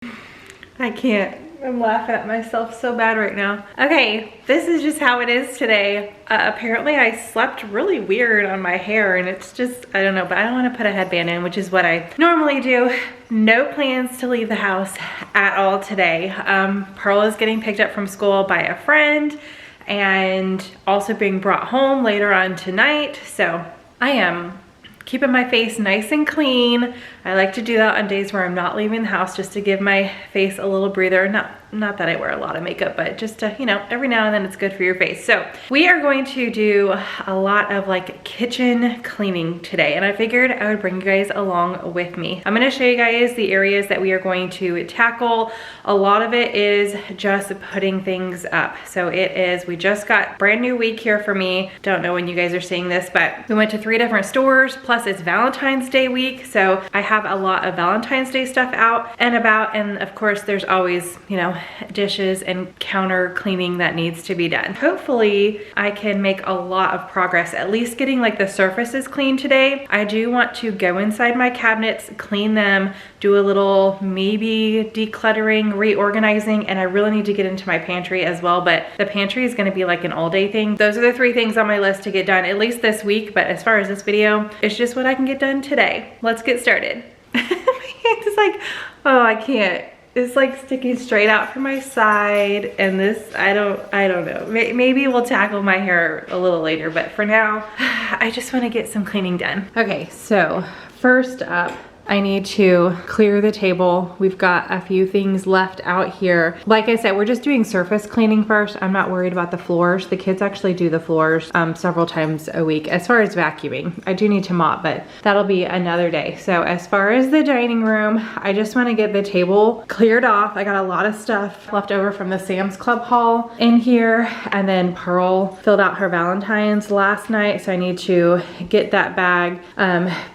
I can't. I'm laughing at myself so bad right now. Okay, this is just how it is today. Apparently I slept really weird on my hair and it's just, I don't know, but I don't want to put a headband in, which is what I normally do. No plans to leave the house at all today. Pearl is getting picked up from school by a friend and also being brought home later on tonight. So I am keeping my face nice and clean. I like to do that on days where I'm not leaving the house, just to give my face a little breather. Not that I wear a lot of makeup, but just to, you know, every now and then it's good for your face. So we are going to do a lot of like kitchen cleaning today, and I figured I would bring you guys along with me. I'm gonna show you guys the areas that we are going to tackle. A lot of it is just putting things up. So it is, we just got brand new week here for me. Don't know when you guys are seeing this, but we went to 3 different stores, plus it's Valentine's Day week. So I have a lot of Valentine's Day stuff out and about, and of course there's always, you know, dishes and counter cleaning that needs to be done. Hopefully I can make a lot of progress, at least getting like the surfaces clean today. I do want to go inside my cabinets, clean them, do a little maybe decluttering, reorganizing, and I really need to get into my pantry as well, but the pantry is gonna be like an all day thing. Those are the 3 things on my list to get done, at least this week, but as far as this video, it's just what I can get done today. Let's get started. My hand is like, oh, I can't. It's like sticking straight out from my side, and this, I don't know. Maybe we'll tackle my hair a little later, but for now, I just want to get some cleaning done. Okay, so first up, I need to clear the table. We've got a few things left out here. Like I said, we're just doing surface cleaning first. I'm not worried about the floors. The kids actually do the floors several times a week. As far as vacuuming, I do need to mop, but that'll be another day. So as far as the dining room, I just want to get the table cleared off. I got a lot of stuff left over from the Sam's Club haul in here, and then Pearl filled out her Valentine's last night, so I need to get that bag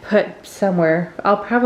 put somewhere. I'll probably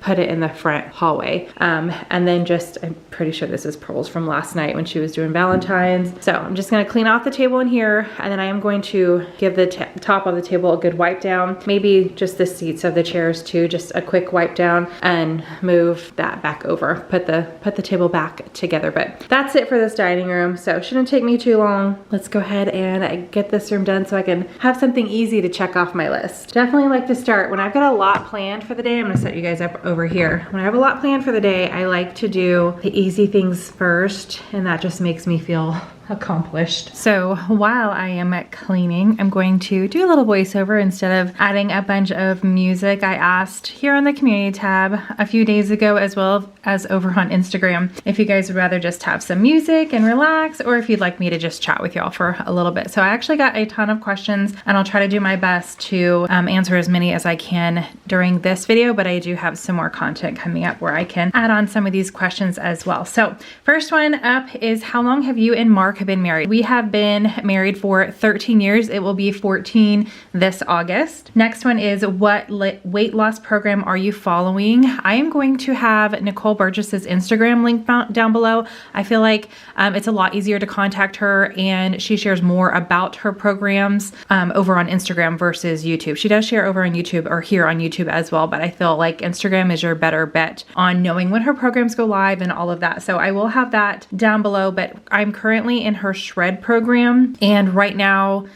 put it in the front hallway. And then just, I'm pretty sure this is Pearl's from last night when she was doing Valentine's. So I'm just gonna clean off the table in here, and then I am going to give the top of the table a good wipe down. Maybe just the seats of the chairs too, just a quick wipe down, and move that back over. Put the table back together. But that's it for this dining room. So it shouldn't take me too long. Let's go ahead and get this room done so I can have something easy to check off my list. Definitely like to start when I've got a lot planned for the day. I'm gonna set you guys up over here. When I have a lot planned for the day, I like to do the easy things first, and that just makes me feel accomplished. So while I am cleaning, I'm going to do a little voiceover instead of adding a bunch of music. I asked here on the community tab a few days ago, as well as over on Instagram, if you guys would rather just have some music and relax, or if you'd like me to just chat with y'all for a little bit. So I actually got a ton of questions, and I'll try to do my best to answer as many as I can during this video, but I do have some more content coming up where I can add on some of these questions as well. So first one up is, how long have you and Mark have been married? We have been married for 13 years. It will be 14 this August. Next one is, what weight loss program are you following? I am going to have Nicole Burgess's Instagram link down below. I feel like it's a lot easier to contact her, and she shares more about her programs over on Instagram versus YouTube. She does share over on YouTube, or here on YouTube as well, but I feel like Instagram is your better bet on knowing when her programs go live and all of that. So I will have that down below, but I'm currently in her Shred program, and right now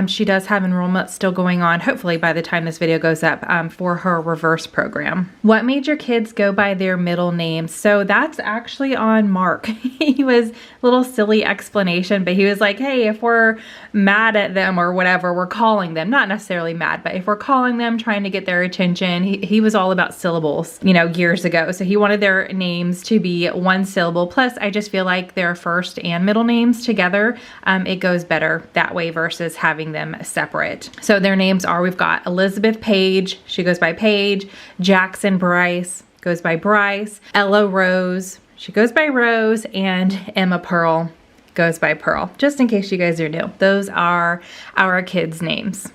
she does have enrollment still going on, hopefully by the time this video goes up, for her Reverse program. What made your kids go by their middle names? So that's actually on Mark. He was a little silly explanation, but he was like, hey, if we're mad at them or whatever, we're calling them, not necessarily mad, but if we're calling them, trying to get their attention. He was all about syllables, you know, years ago. So he wanted their names to be 1 syllable. Plus, I just feel like their first and middle names together, it goes better that way versus having them separate. So their names are, we've got Elizabeth Paige, she goes by Paige, Jackson Bryce goes by Bryce, Ella Rose, she goes by Rose, and Emma Pearl goes by Pearl. Just in case you guys are new, those are our kids' names.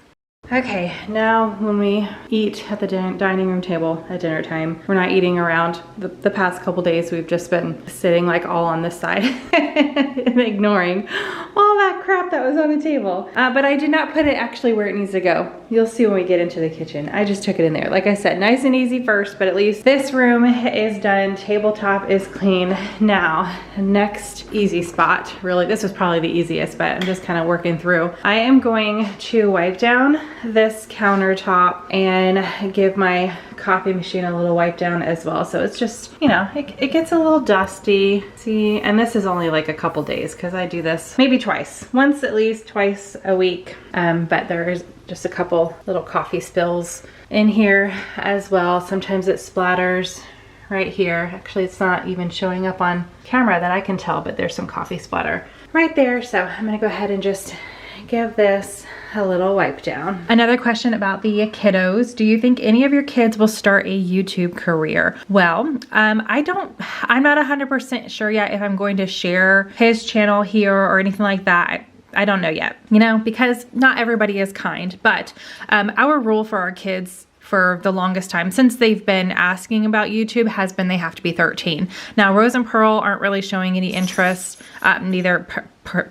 Okay, now when we eat at the dining room table at dinner time, we're not eating around. The past couple days we've just been sitting like all on this side and ignoring all that of crap that was on the table. But I did not put it actually where it needs to go. You'll see when we get into the kitchen. I just took it in there. Like I said, nice and easy first, but at least this room is done. Tabletop is clean. Now, next easy spot, really, this was probably the easiest, but I'm just kind of working through. I am going to wipe down this countertop and give my coffee machine a little wipe down as well. So it's just, you know, it gets a little dusty. See, and this is only like a couple days because I do this maybe twice, once at least, twice a week. But there is just a couple little coffee spills in here as well. Sometimes it splatters right here. Actually, it's not even showing up on camera that I can tell, but there's some coffee splatter right there. So I'm gonna go ahead and just give this a little wipe down. Another question about the kiddos. Do you think any of your kids will start a YouTube career? Well, I'm not 100% sure yet if I'm going to share his channel here or anything like that. I don't know yet, you know, because not everybody is kind, but our rule for our kids for the longest time since they've been asking about YouTube has been they have to be 13. Now, Rose and Pearl aren't really showing any interest. Neither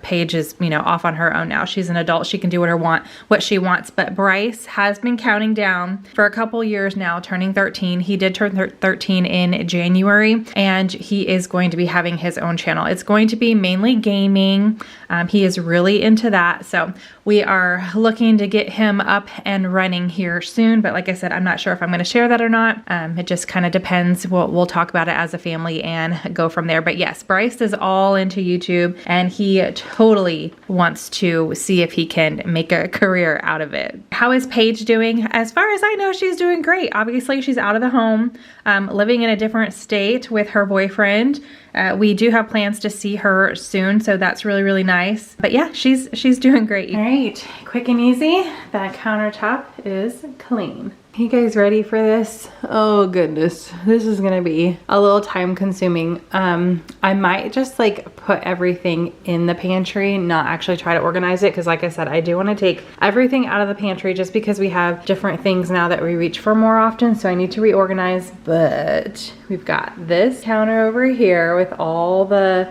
Paige is, you know, off on her own now. She's an adult. She can do what she wants. But Bryce has been counting down for a couple years now, turning 13. He did turn 13 in January, and he is going to be having his own channel. It's going to be mainly gaming. He is really into that. So we are looking to get him up and running here soon. But like I said, I'm not sure if I'm going to share that or not. It just kind of depends. We'll talk about it as a family and go from there. But yes, Bryce is all into YouTube, and he totally wants to see if he can make a career out of it. How is Paige doing? As far as I know, she's doing great. Obviously, she's out of the home, living in a different state with her boyfriend. We do have plans to see her soon, so that's really, really nice. But yeah, she's doing great. All right, quick and easy. That countertop is clean. You guys ready for this? Oh goodness, this is gonna be a little time consuming. I might just like put everything in the pantry, not actually try to organize it, because like I said, I do want to take everything out of the pantry just because we have different things now that we reach for more often, so I need to reorganize. But we've got this counter over here with all the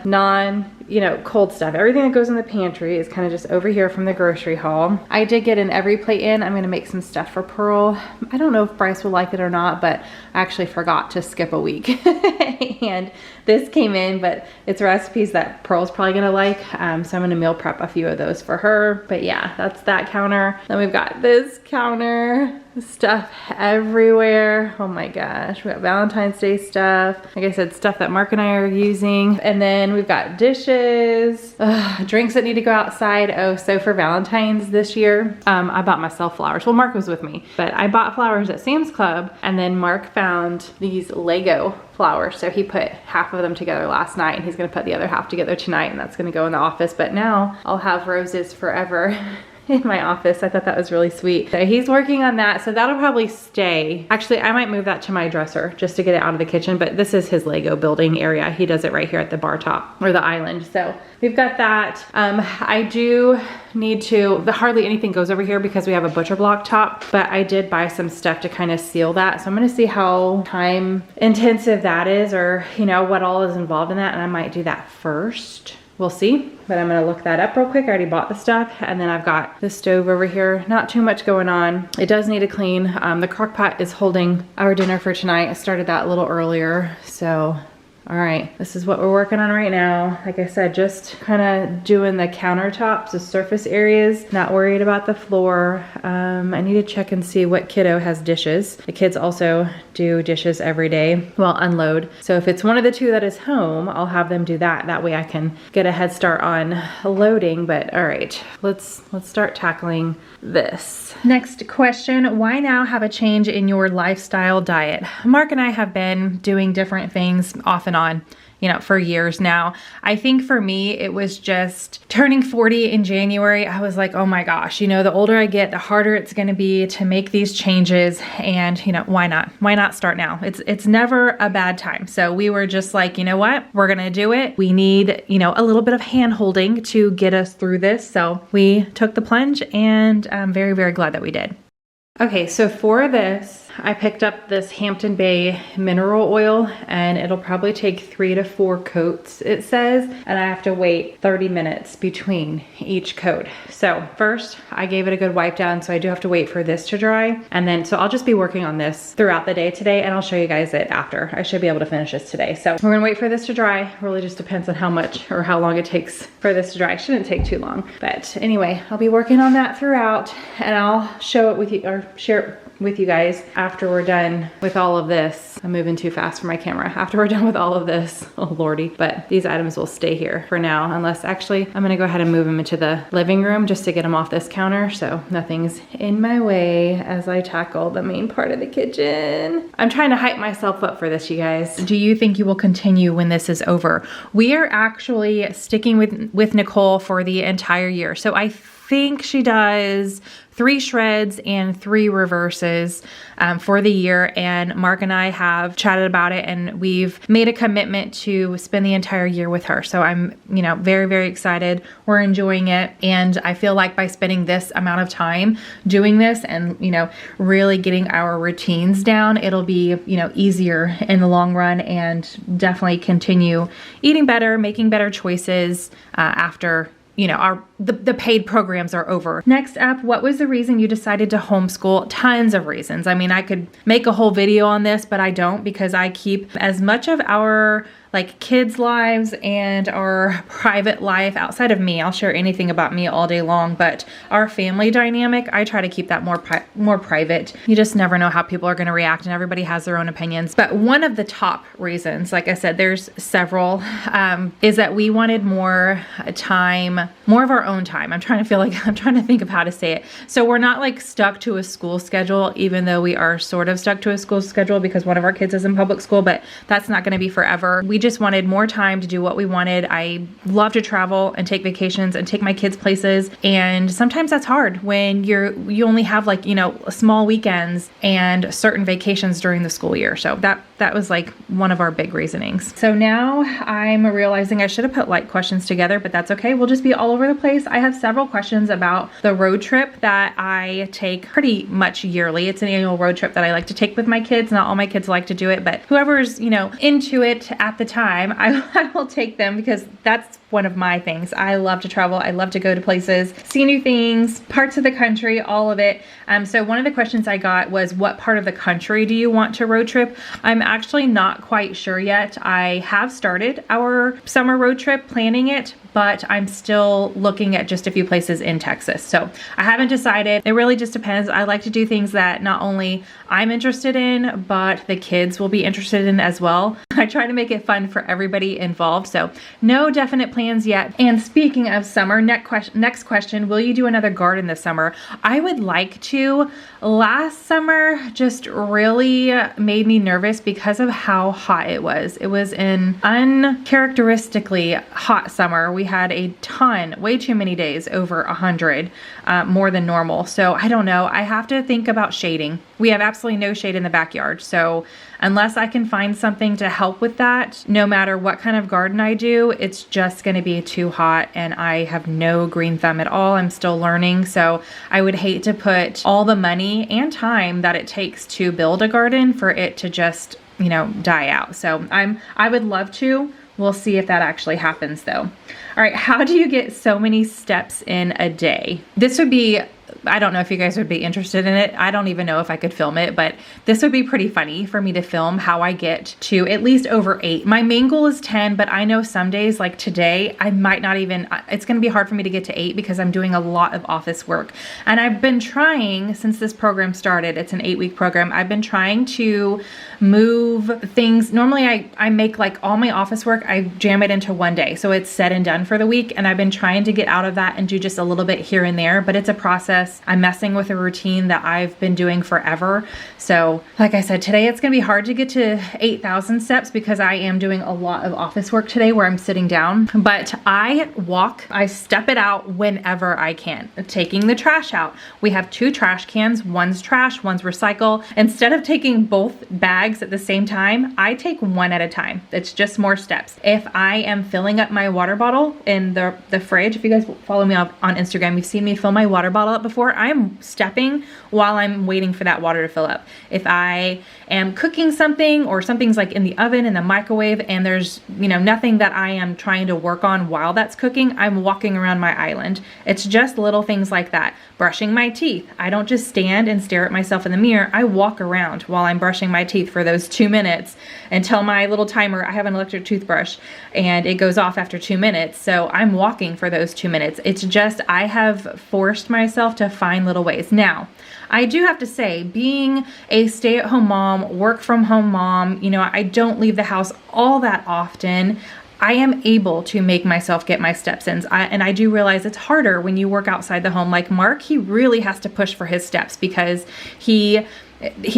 cold stuff. Everything that goes in the pantry is kind of just over here from the grocery haul. I did get an every plate in. I'm gonna make some stuff for Pearl. I don't know if Bryce will like it or not, but I actually forgot to skip a week. And this came in, but it's recipes that Pearl's probably gonna like. So I'm gonna meal prep a few of those for her. But yeah, that's that counter. Then we've got this counter. Stuff everywhere. Oh my gosh, we got Valentine's Day stuff. Like I said, stuff that Mark and I are using. And then we've got dishes, drinks that need to go outside. Oh, so for Valentine's this year, I bought myself flowers. Well, Mark was with me, but I bought flowers at Sam's Club, and then Mark found these Lego flowers. So he put half of them together last night, and he's gonna put the other half together tonight, and that's gonna go in the office. But now I'll have roses forever in my office. I thought that was really sweet. So he's working on that, so that'll probably stay. Actually, I might move that to my dresser just to get it out of the kitchen, but this is his Lego building area. He does it right here at the bar top, or the island. So we've got that. I do need to, hardly anything goes over here because we have a butcher block top, but I did buy some stuff to kind of seal that. So I'm gonna see how time intensive that is, or what all is involved in that, and I might do that first. We'll see, but I'm gonna look that up real quick. I already bought the stuff, and then I've got the stove over here. Not too much going on. It does need a clean. The crock pot is holding our dinner for tonight. I started that a little earlier, so all right, this is what we're working on right now. Like I said, just kind of doing the countertops, the surface areas, not worried about the floor. I need to check and see what kiddo has dishes. The kids also do dishes every day, well, unload. So if it's one of the two that is home, I'll have them do that. That way I can get a head start on loading. But all right, let's start tackling this. Next question, why now have a change in your lifestyle diet? Mark and I have been doing different things off and on, for years now. I think for me, it was just turning 40 in January. I was like, oh my gosh, the older I get, the harder it's going to be to make these changes. And why not? Why not start now? It's never a bad time. So we were just like, you know what? We're going to do it. We need, a little bit of hand holding to get us through this. So we took the plunge, and I'm very, very glad that we did. Okay, so for this, I picked up this Hampton Bay mineral oil, and it'll probably take 3 to 4 coats, it says, and I have to wait 30 minutes between each coat. So first I gave it a good wipe down, so I do have to wait for this to dry, and then so I'll just be working on this throughout the day today, and I'll show you guys it after. I should be able to finish this today. So we're gonna wait for this to dry. Really just depends on how much or how long it takes for this to dry. It shouldn't take too long, but anyway, I'll be working on that throughout, and I'll show it with you, or share it with you guys after we're done with all of this. I'm moving too fast for my camera. After we're done with all of this, oh lordy. But these items will stay here for now, unless actually I'm gonna go ahead and move them into the living room just to get them off this counter so nothing's in my way as I tackle the main part of the kitchen. I'm trying to hype myself up for this, you guys. Do you think you will continue when this is over? We are actually sticking with Nicole for the entire year. So I think she does 3 shreds and 3 reverses for the year, and Mark and I have chatted about it, and we've made a commitment to spend the entire year with her. So I'm, you know, very, very excited. We're enjoying it, and I feel like by spending this amount of time doing this and, you know, really getting our routines down, it'll be, you know, easier in the long run, and definitely continue eating better, making better choices after, you know, the paid programs are over. Next up, what was the reason you decided to homeschool? Tons of reasons. I mean, I could make a whole video on this, but I don't, because I keep as much of our like kids' lives and our private life outside of me. I'll share anything about me all day long, but our family dynamic, I try to keep that more private. You just never know how people are going to react, and everybody has their own opinions. But one of the top reasons, like I said, there's several, is that we wanted more time, more of our own time. I'm trying to think of how to say it. So we're not like stuck to a school schedule, even though we are sort of stuck to a school schedule because one of our kids is in public school, but that's not going to be forever. We just wanted more time to do what we wanted. I love to travel and take vacations and take my kids places, and sometimes that's hard when you only have, like, you know, small weekends and certain vacations during the school year. So that was like one of our big reasonings. So now I'm realizing I should have put like questions together, but that's okay. We'll just be all over the place. I have several questions about the road trip that I take pretty much yearly. It's an annual road trip that I like to take with my kids. Not all my kids like to do it, but whoever's, you know, into it at the time, I will take them, because that's one of my things. I love to travel. I love to go to places, see new things, parts of the country, all of it. So one of the questions I got was, what part of the country do you want to road trip? I'm actually not quite sure yet. I have started our summer road trip, planning it, but I'm still looking at just a few places in Texas. So I haven't decided. It really just depends. I like to do things that not only I'm interested in, but the kids will be interested in as well. I try to make it fun for everybody involved. So no definite plans yet. And speaking of summer, next question, will you do another garden this summer? I would like to. Last summer just really made me nervous because of how hot it was. It was an uncharacteristically hot summer. We had a ton, way too many days over 100, more than normal. So I don't know. I have to think about shading. We have absolutely no shade in the backyard. So unless I can find something to help with that, no matter what kind of garden I do, it's just going to be too hot, and I have no green thumb at all. I'm still learning. So I would hate to put all the money and time that it takes to build a garden for it to just, you know, die out. So I would love to. We'll see if that actually happens though. All right, how do you get so many steps in a day? This would be, I don't know if you guys would be interested in it. I don't even know if I could film it, but this would be pretty funny for me to film how I get to at least over 8. My main goal is 10, but I know some days like today, I might not even, it's going to be hard for me to get to 8 because I'm doing a lot of office work. And I've been trying, since this program started, it's an 8-week program, I've been trying to move things. Normally I make like all my office work, I jam it into one day. So it's said and done for the week. And I've been trying to get out of that and do just a little bit here and there, but it's a process. I'm messing with a routine that I've been doing forever. So like I said, today it's going to be hard to get to 8,000 steps because I am doing a lot of office work today where I'm sitting down, but I step it out whenever I can. Taking the trash out. We have 2 trash cans. One's trash, one's recycle. Instead of taking both bags at the same time, I take one at a time. It's just more steps. If I am filling up my water bottle in the fridge, if you guys follow me on Instagram, you've seen me fill my water bottle up before, I'm stepping while I'm waiting for that water to fill up. If I am cooking something or something's like in the oven, in the microwave, and there's, you know, nothing that I am trying to work on while that's cooking, I'm walking around my island. It's just little things like that. Brushing my teeth. I don't just stand and stare at myself in the mirror. I walk around while I'm brushing my teeth for those 2 minutes until my little timer, I have an electric toothbrush and it goes off after 2 minutes. So I'm walking for those 2 minutes. It's just, I have forced myself to find little ways. Now, I do have to say, being a stay-at-home mom, work-from-home mom, you know, I don't leave the house all that often. I am able to make myself get my steps in. And I do realize it's harder when you work outside the home. Like Mark, he really has to push for his steps because he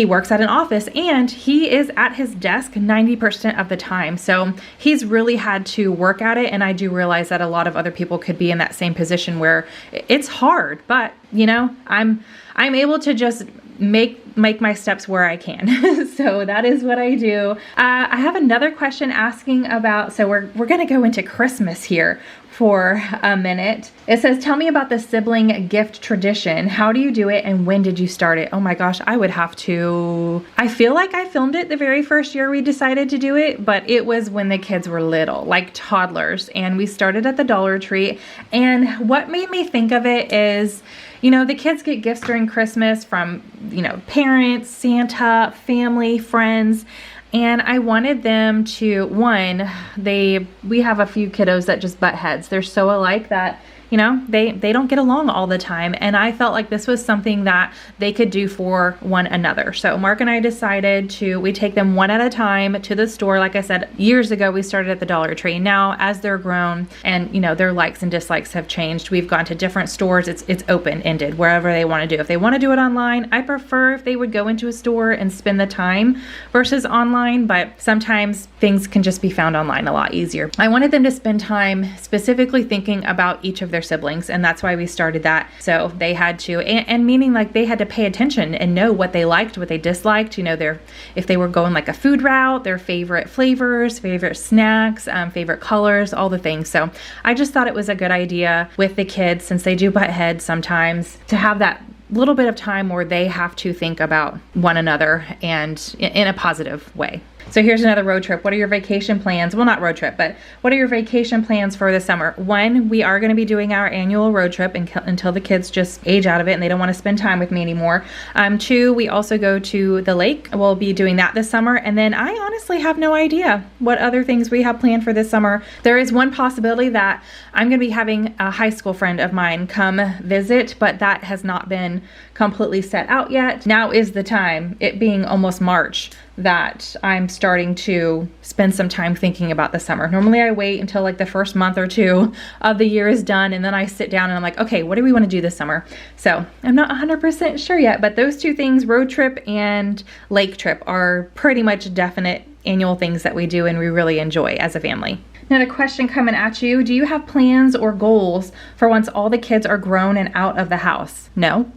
works at an office and he is at his desk 90% of the time. So he's really had to work at it. And I do realize that a lot of other people could be in that same position where it's hard, but you know, I'm able to just make my steps where I can. So that is what I do. I have another question asking about, so we're gonna go into Christmas here for a minute. It says, tell me about the sibling gift tradition. How do you do it and when did you start it? Oh my gosh, I would have to, I feel like I filmed it the very first year we decided to do it, but it was when the kids were little, like toddlers, and we started at the Dollar Tree. And what made me think of it is, you know, the kids get gifts during Christmas from, you know, parents, Santa, family, friends. And I wanted them to, one, we have a few kiddos that just butt heads. They're so alike that, you know, they don't get along all the time. And I felt like this was something that they could do for one another. So Mark and I decided we take them one at a time to the store. Like I said, years ago, we started at the Dollar Tree. Now, as they're grown and, you know, their likes and dislikes have changed, we've gone to different stores. It's open-ended, wherever they want to do. If they want to do it online, I prefer if they would go into a store and spend the time versus online, but sometimes things can just be found online a lot easier. I wanted them to spend time specifically thinking about each of their siblings, and that's why we started that. So they had to, and meaning like they had to pay attention and know what they liked, what they disliked, you know, if they were going like a food route, their favorite flavors, favorite snacks, favorite colors, all the things. So I just thought it was a good idea with the kids, since they do butt heads sometimes, to have that little bit of time where they have to think about one another and in a positive way. So here's another road trip. What are your vacation plans? Well, not road trip, but what are your vacation plans for the summer? One, we are going to be doing our annual road trip until the kids just age out of it and they don't want to spend time with me anymore. Two, we also go to the lake. We'll be doing that this summer. And then I honestly have no idea what other things we have planned for this summer. There is one possibility that I'm going to be having a high school friend of mine come visit, but that has not been completely set out yet. Now is the time, it being almost March, that I'm starting to spend some time thinking about the summer. Normally I wait until like the first month or two of the year is done, and then I sit down and I'm like, okay, what do we want to do this summer? So I'm not 100% sure yet, but those two things, road trip and lake trip, are pretty much definite annual things that we do and we really enjoy as a family. Another question coming at you. Do you have plans or goals for once all the kids are grown and out of the house? No.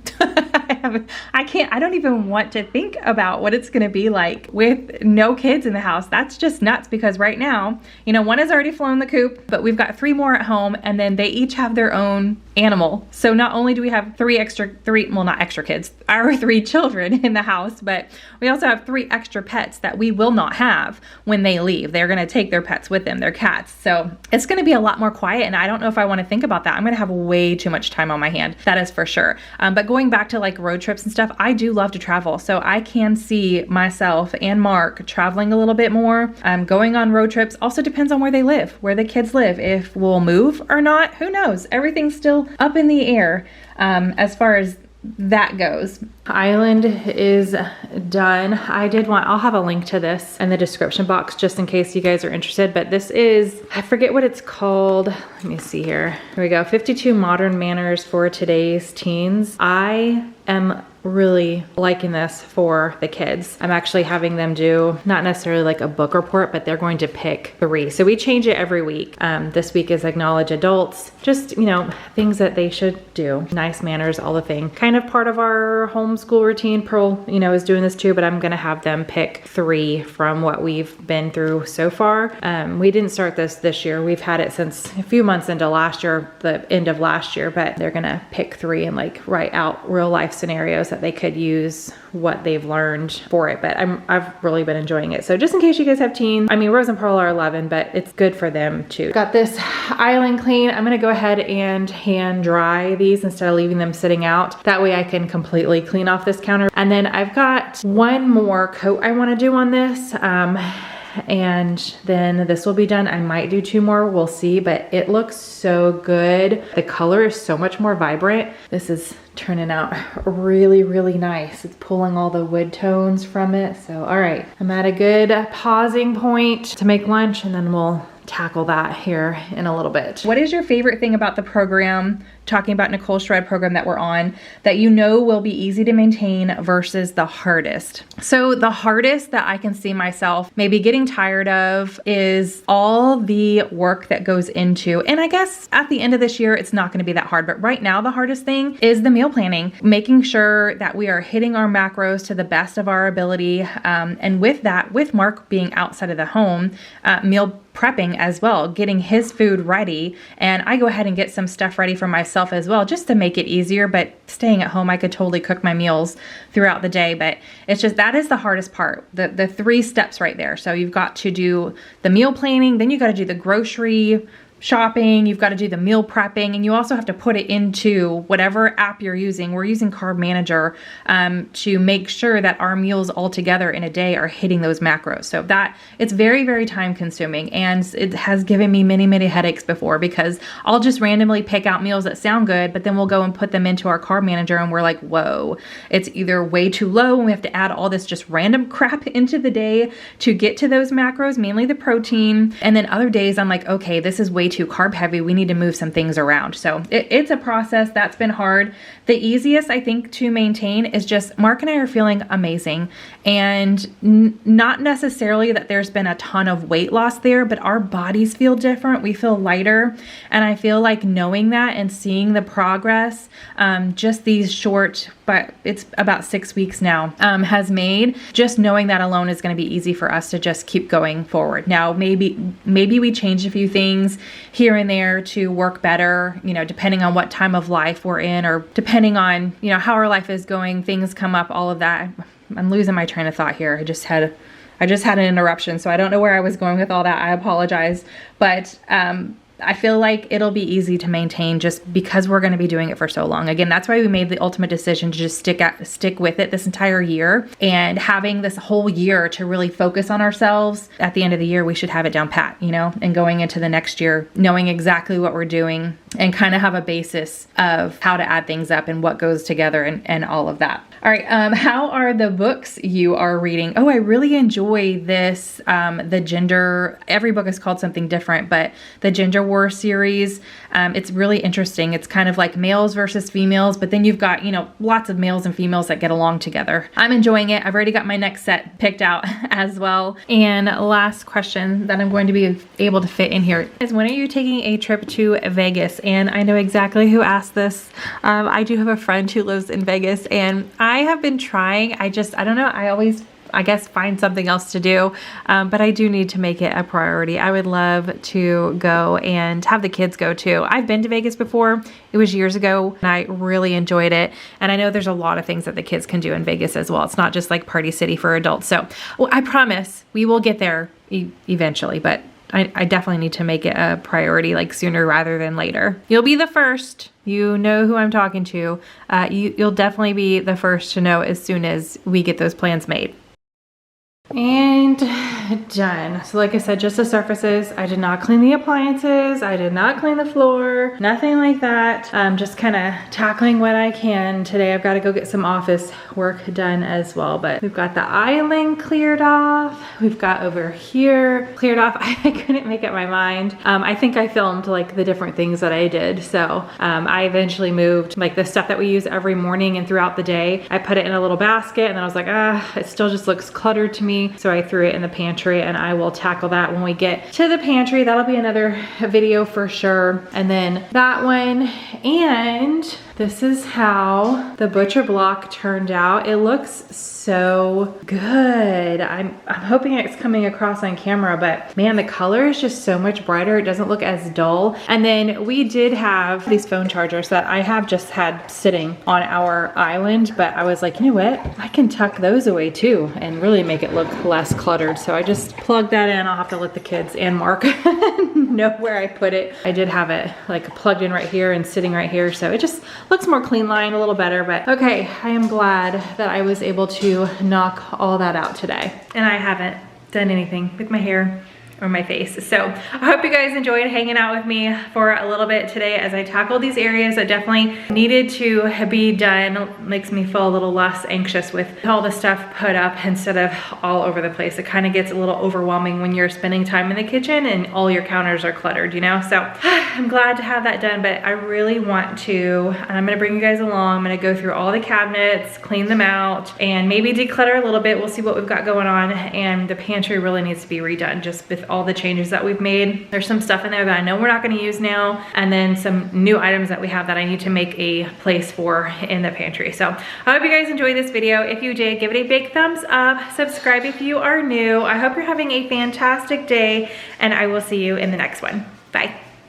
I don't even want to think about what it's gonna be like with no kids in the house. That's just nuts, because right now, you know, one has already flown the coop, but we've got 3 more at home, and then they each have their own animal. So not only do we have not extra kids, our 3 children in the house, but we also have 3 extra pets that we will not have when they leave. They're gonna take their pets with them, their cats. So it's gonna be a lot more quiet, and I don't know if I wanna think about that. I'm gonna have way too much time on my hand, that is for sure. But going back to like road trips and stuff, I do love to travel. So I can see myself and Mark traveling a little bit more, going on road trips. Also depends on where they live, where the kids live. If we'll move or not, who knows? Everything's still up in the air as far as that goes. Island is done. I'll have a link to this in the description box just in case you guys are interested, but this is, I forget what it's called. Let me see here. Here we go. 52 modern manners for today's teens. I am really liking this for the kids. I'm actually having them do not necessarily like a book report, but they're going to pick 3. So we change it every week. This week is acknowledge adults, just, you know, things that they should do, nice manners, all the thing. Kind of part of our homeschool routine. Pearl, you know, is doing this too, but I'm gonna have them pick 3 from what we've been through so far. We didn't start this year. We've had it since a few months into last year, the end of last year, but they're gonna pick 3 and like write out real life scenarios that they could use what they've learned for it. But I've really been enjoying it. So just in case you guys have teens, I mean, Rose and Pearl are 11, but it's good for them too. Got this island clean. I'm gonna go ahead and hand dry these instead of leaving them sitting out. That way I can completely clean off this counter. And then I've got one more coat I wanna do on this. And then this will be done. I might do 2 more, we'll see, but it looks so good. The color is so much more vibrant. This is turning out really, really nice. It's pulling all the wood tones from it. So, all right, I'm at a good pausing point to make lunch, and then we'll tackle that here in a little bit. What is your favorite thing about the program, talking about Nicole's Shred program that we're on, that you know will be easy to maintain versus the hardest? So the hardest that I can see myself maybe getting tired of is all the work that goes into, and I guess at the end of this year, it's not gonna be that hard, but right now the hardest thing is the meal planning, making sure that we are hitting our macros to the best of our ability. And with that, with Mark being outside of the home, meal prepping as well, getting his food ready. And I go ahead and get some stuff ready for myself as well, just to make it easier. But staying at home, I could totally cook my meals throughout the day, but it's just, that is the hardest part, the 3 steps right there. So you've got to do the meal planning, then you got to do the grocery shopping, you've got to do the meal prepping, and you also have to put it into whatever app you're using. We're using Carb Manager to make sure that our meals all together in a day are hitting those macros. So that, it's very, very time consuming, and it has given me many, many headaches before, because I'll just randomly pick out meals that sound good, but then we'll go and put them into our Carb Manager and we're like, whoa, it's either way too low and we have to add all this just random crap into the day to get to those macros, mainly the protein. And then other days I'm like, okay, this is way too carb heavy. We need to move some things around. So it's a process that's been hard. The easiest, I think, to maintain is just Mark and I are feeling amazing, and not necessarily that there's been a ton of weight loss there, but our bodies feel different. We feel lighter. And I feel like knowing that and seeing the progress, just these short, but it's about 6 weeks now, has made, just knowing that alone is going to be easy for us to just keep going forward. Now, maybe we change a few things here and there to work better, you know, depending on what time of life we're in, or depending on, you know, how our life is going, things come up, all of that. I'm losing my train of thought here. I just had an interruption, so I don't know where I was going with all that. I apologize. But I feel like it'll be easy to maintain just because we're going to be doing it for so long. Again, that's why we made the ultimate decision to just stick with it this entire year, and having this whole year to really focus on ourselves. At the end of the year, we should have it down pat, you know, and going into the next year, knowing exactly what we're doing and kind of have a basis of how to add things up and what goes together and all of that. All right, how are the books you are reading? Oh, I really enjoy this, the gender, every book is called something different, but the Gender War series, it's really interesting. It's kind of like males versus females, but then you've got, you know, lots of males and females that get along together. I'm enjoying it. I've already got my next set picked out as well. And last question that I'm going to be able to fit in here is, when are you taking a trip to Vegas? And I know exactly who asked this. I do have a friend who lives in Vegas, and I have been trying. I don't know. I always, I guess, find something else to do. But I do need to make it a priority. I would love to go and have the kids go too. I've been to Vegas before. It was years ago, and I really enjoyed it. And I know there's a lot of things that the kids can do in Vegas as well. It's not just like party city for adults. So well, I promise we will get there eventually, but I definitely need to make it a priority, like sooner rather than later. You'll be the first. You know who I'm talking to. You'll definitely be the first to know as soon as we get those plans made. And done. So like I said, just the surfaces. I did not clean the appliances. I did not clean the floor, nothing like that. Just kind of tackling what I can today. I've got to go get some office work done as well, but we've got the island cleared off. We've got over here cleared off. I couldn't make up my mind. I think I filmed like the different things that I did. So I eventually moved like the stuff that we use every morning and throughout the day. I put it in a little basket and then I was like, it still just looks cluttered to me. So I threw it in the pantry and I will tackle that when we get to the pantry. That'll be another video for sure. And then that one, and this is how the butcher block turned out. It looks so good. I'm hoping it's coming across on camera, but man, the color is just so much brighter. It doesn't look as dull. And then we did have these phone chargers that I have just had sitting on our island, but I was like, you know what? I can tuck those away too and really make it look less cluttered. So I just plugged that in. I'll have to let the kids and Mark know where I put it. I did have it like plugged in right here and sitting right here. So it just looks more clean line, a little better, but okay, I am glad that I was able to knock all that out today. And I haven't done anything with my hair or my face. So I hope you guys enjoyed hanging out with me for a little bit today as I tackle these areas that definitely needed to be done. Makes me feel a little less anxious with all the stuff put up instead of all over the place. It kind of gets a little overwhelming when you're spending time in the kitchen and all your counters are cluttered, you know? So I'm glad to have that done, but I really want to, and I'm gonna bring you guys along. I'm gonna go through all the cabinets, clean them out, and maybe declutter a little bit. We'll see what we've got going on. And the pantry really needs to be redone just with all the changes that we've made. There's some stuff in there that I know we're not gonna use now, and then some new items that we have that I need to make a place for in the pantry. So I hope you guys enjoyed this video. If you did, give it a big thumbs up, subscribe if you are new. I hope you're having a fantastic day, and I will see you in the next one. Bye.